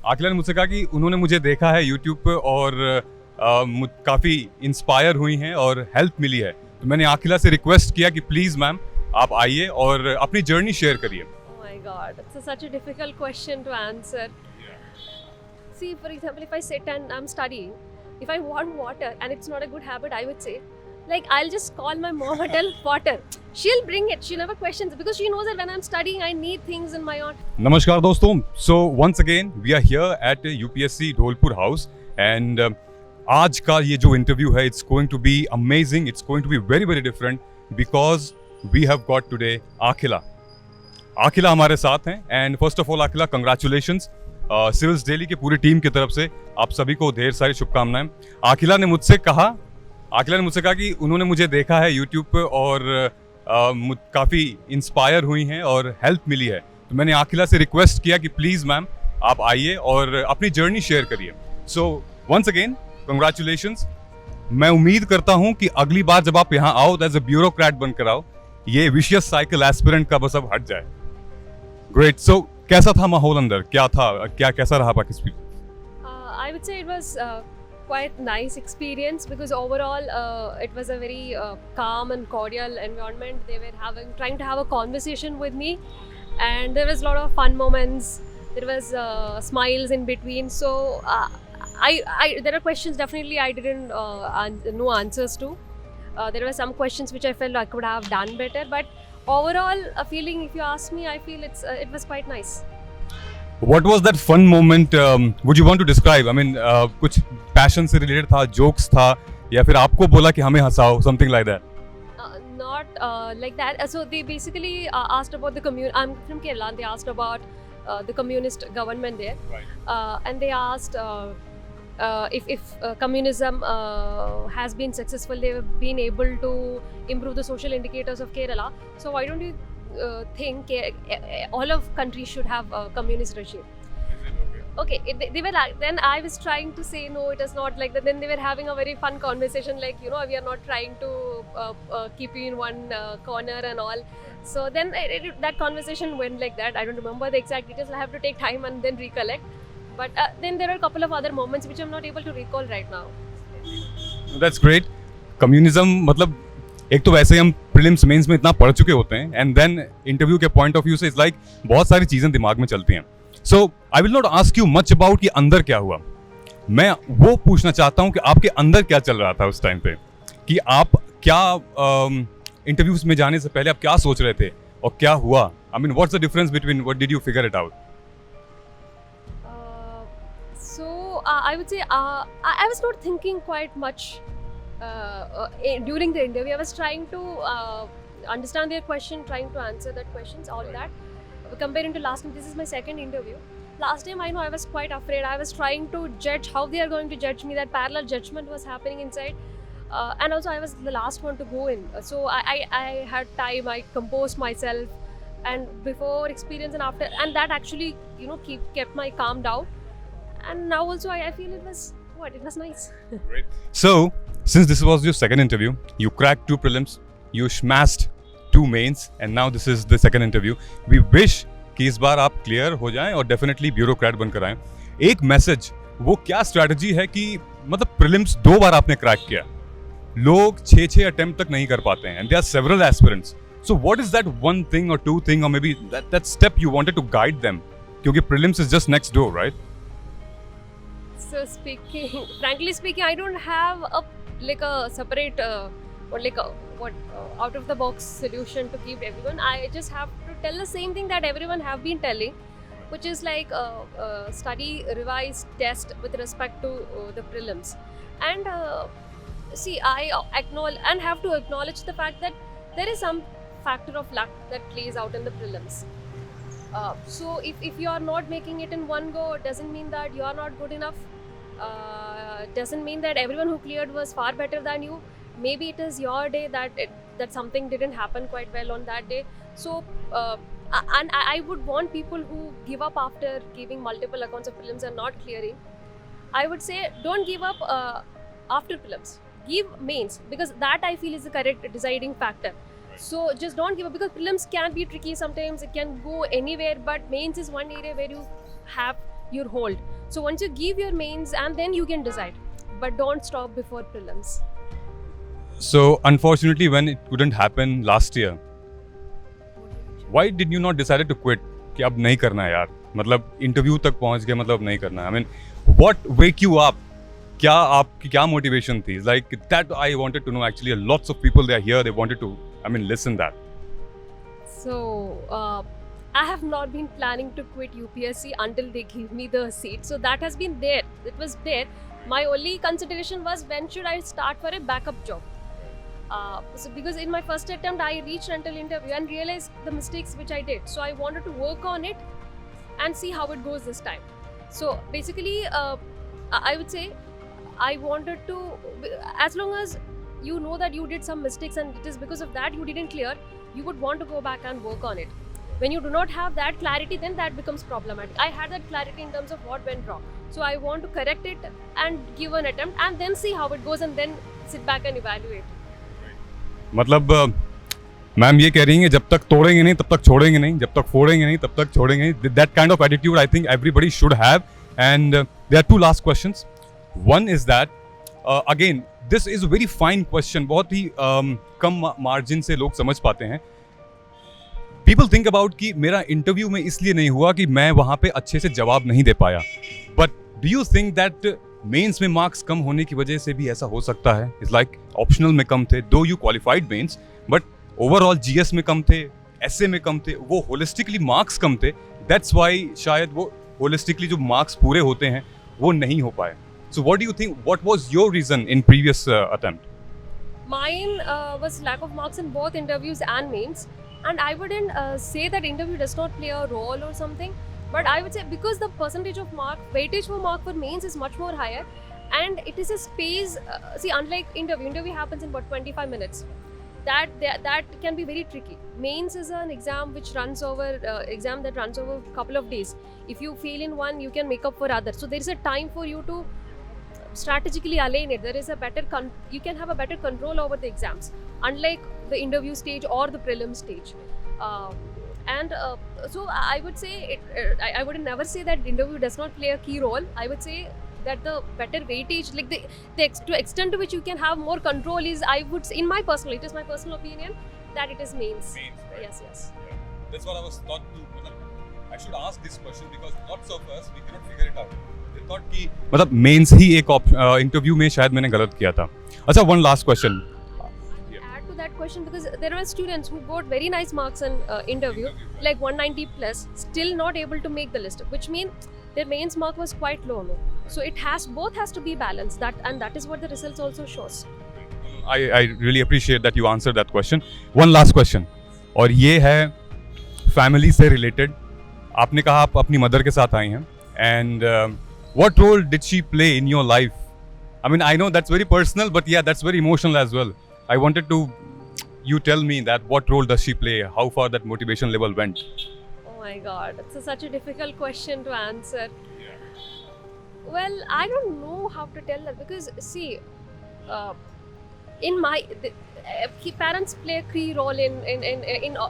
आकिला ने मुझसे कहा कि उन्होंने मुझे देखा है यूट्यूब पे और काफ़ी इंस्पायर हुई हैं और हेल्प मिली है। तो मैंने आकिला से रिक्वेस्ट किया कि प्लीज़ मैम आप आइए और अपनी जर्नी शेयर करिए। Oh my God, it's such a difficult question to answer. See, for example, if I sit and I'm studying, if I want water and it's not a good habit, I would say, like, I'll just call my mom and tell water. She'll bring it. She never questions it because she knows that when I'm studying, I need things in my own. नमस्कार दोस्तों, so once again we are here at UPSC Dholpur house and आज का ये जो interview है it's going to be amazing, it's going to be very very different because we have got today Akila. Akila हमारे साथ हैं and first of all Akila congratulations. Civils daily की पूरी टीम की तरफ से आप सभी को ढेर सारी शुभकामनाएं। आकिला ने मुझसे कहा कि उन्होंने मुझे देखा है यूट्यूब पे और काफ़ी इंस्पायर हुई हैं और हेल्प मिली है। तो मैंने आकिला से रिक्वेस्ट किया कि प्लीज़ मैम आप आइए और अपनी जर्नी शेयर करिए। So once again congratulations. मैं उम्मीद करता हूं कि अगली बार जब आप यहाँ आओ एज अ ब्यूरोक्रेट बनकर आओ, ये विशियस साइकिल एस्पिरेंट का बस अब हट जाए। ग्रेट। सो कैसा था माहौल अंदर, कैसा रहा Pakistan? I would say it was quite nice experience because overall it was a very calm and cordial environment. They were trying to have a conversation with me, and there was a lot of fun moments. There was smiles in between. So there are questions definitely I didn't know answers to. There were some questions which I felt I could have done better, but overall a feeling, if you ask me, I feel it was quite nice. What was that fun moment? Would you want to describe? I mean, कुछ passion से related था, jokes था, या फिर आपको बोला कि हमें हंसाओ, something like that? Not like that. So they basically asked about the I'm from Kerala, and they asked about the communist government there. Right. And they asked if communism has been successful, they've been able to improve the social indicators of Kerala. So why don't you think all of countries should have a communist regime? Okay, they were like, then I was trying to say no, it is not like that. Then they were having a very fun conversation, like, you know, we are not trying to keep you in one corner and all. So then that conversation went like that. I don't remember the exact details. I have to take time and then recollect. But then there are a couple of other moments which I'm not able to recall right now. That's great. Communism, मतलब एक तो वैसे हम prelims mains में इतना पढ़ चुके होते हैं एंड देन इंटरव्यू के पॉइंट ऑफ व्यू से इट्स लाइक बहुत सारी चीजें दिमाग में चलती हैं। So I will not ask you much about कि अंदर क्या हुआ। मैं वो पूछना चाहता हूँ कि आपके अंदर क्या चल रहा था उस टाइम पे, कि आप क्या इंटरव्यूज में जाने से पहले आप क्या सोच रहे थे और क्या हुआ। I mean what's the difference between what did you figure it out? I would say I was not thinking quite much during the interview. I was trying to understand their question, trying to answer that questions, all that. Comparing to last time, this is my second interview. Last time I know I was quite afraid. I was trying to judge how they are going to judge me. That parallel judgment was happening inside. And also I was the last one to go in. So I had time, I composed myself, and before experience and after, and that actually, you know, kept my calm down. And now also I feel it was nice. Great. So since this was your second interview, you cracked 2 prelims, you smashed 2 mains, and now this is the second interview. We wish कि इस बार आप clear हो जाएं और definitely bureaucrat बनकर आएं। एक message, वो क्या स्ट्रैटेजी है कि मतलब प्रीलिम्स 2 बार आपने क्रैक किया, लोग 6 अटेम्प्ट तक नहीं कर पाते हैं, and there are several aspirants. So what is that one thing or 2 thing or maybe that step you wanted to guide them? क्योंकि prelims is just next door, right? So frankly speaking, I don't have a separate out of the box solution to keep everyone. I just have to tell the same thing that everyone have been telling, which is like study, revise, test with respect to the prelims. And see, I acknowledge and have to acknowledge the fact that there is some factor of luck that plays out in the prelims. So if you are not making it in one go, it doesn't mean that you are not good enough. Doesn't mean that everyone who cleared was far better than you. Maybe it is your day that something didn't happen quite well on that day. So and I would want people who give up after giving multiple accounts of prelims and not clearing, I would say don't give up after prelims. Give mains, because that I feel is the correct deciding factor. So just don't give up, because prelims can be tricky sometimes, it can go anywhere, but mains is one area where your hold. So once you give your mains, and then you can decide, but don't stop before prelims. So unfortunately, when it couldn't happen last year, why did you not decided to quit? कि अब नहीं करना है यार, मतलब interview तक पहुंच गए, मतलब नहीं करना है. I mean, what wake you up? क्या आपकी क्या motivation थी? Like that I wanted to know actually. Lots of people they are here, they wanted to, I mean, listen that. So I have not been planning to quit UPSC until they give me the seat. So that has been there. It was there. My only consideration was when should I start for a backup job. So because in my first attempt I reached until interview and realized the mistakes which I did. So I wanted to work on it and see how it goes this time. So basically, I would say I wanted to, as long as you know that you did some mistakes and it is because of that you didn't clear, you would want to go back and work on it. When you do not have that clarity, then that becomes problematic. I had that clarity in terms of what went wrong. So I want to correct it and give an attempt and then see how it goes and then sit back and evaluate. मतलब ma'am ये कह रही हैं जब तक तोड़ेंगे नहीं तब तक छोड़ेंगे नहीं, जब तक फोड़ेंगे नहीं तब तक छोड़ेंगे नहीं. That kind of attitude I think everybody should have. And there are two last questions. One is that again this is very fine question, बहुत ही कम मार्जिन से लोग समझ पाते हैं. पीपल थिंक अबाउट कि मेरा इंटरव्यू में इसलिए नहीं हुआ कि मैं वहाँ पे अच्छे से जवाब नहीं दे पाया. But do you think that mains में मार्क्स कम होने की वजह से भी ऐसा हो सकता है? इट्स लाइक ऑप्शनल में कम थे, though you qualified mains, but overall GS में कम थे, एसए में कम थे, वो होलिस्टिकली मार्क्स कम थे. दैट्स वाई शायद वो होलिस्टिकली जो मार्क्स पूरे होते हैं वो नहीं हो पाए. So what do you think, what was your reason in previous attempt? Mine was lack of marks in both interviews and mains, and I wouldn't say that interview does not play a role or something, but I would say because the percentage of weightage for mains is much more higher, and it is a space. See, unlike interview happens in about 25 minutes. That can be very tricky. Mains is an exam which runs over a couple of days. If you fail in one, you can make up for others. So there is a time for you to strategically align it. There is you can have a better control over the exams, unlike the interview stage or the prelim stage. So I would say I would never say that interview does not play a key role. I would say that the better weightage, like the extent to which you can have more control is, I would say, it is my personal opinion, that it is mains. Right? Yes. Yeah. That's what I was thought to. I should ask this question because lots of us we cannot figure it out. They thought कि मतलब mains ही एक interview में शायद मैंने गलत किया था. अच्छा, one last question. Add to that question, because there were students who got very nice marks in interview, like 190 plus, still not able to make the list, which means their mains mark was quite low. No? So both has to be balanced. That is what the results also shows. I really appreciate that you answered that question. One last question, और ये है family से related. आपने कहा आप अपनी mother के साथ आई हैं, and what role did she play in your life? I mean, I know that's very personal, but yeah, that's very emotional as well. I wanted to you tell me that what role does she play? How far that motivation level went? Oh my God, it's such a difficult question to answer. Well, I don't know how to tell that, because see, in my parents play a key role in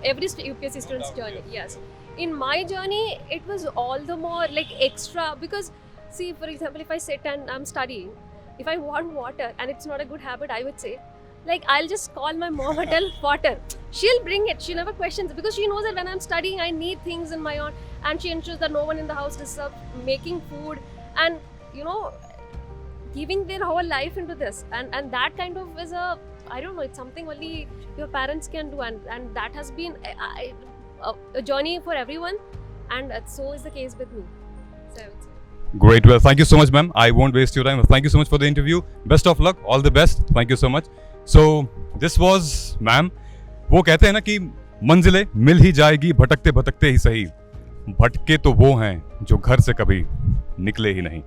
every UPSC student's journey. Yes, in my journey, it was all the more like extra, because see, for example, if I sit and I'm studying, if I want water and it's not a good habit, I would say, like, I'll just call my mom and tell water. She'll bring it. She never questions it, because she knows that when I'm studying, I need things in my own, and she ensures that no one in the house disturbs making food and, you know, giving their whole life into this. And that kind of is I don't know, it's something only your parents can do, and that has been a journey for everyone, and so is the case with me. So I would say. Great. Well, thank you so much, ma'am. I won't waste your time. Thank you so much for the interview. Best of luck. All the best. Thank you so much. So this was ma'am. वो कहते हैं ना कि मंजिलें मिल ही जाएगी भटकते भटकते ही सही. भटके तो वो हैं जो घर से कभी निकले ही नहीं.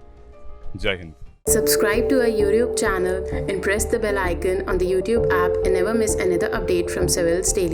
जय Hind. Subscribe to our YouTube channel and press the bell icon on the YouTube app and never miss another update from Civil's Daily.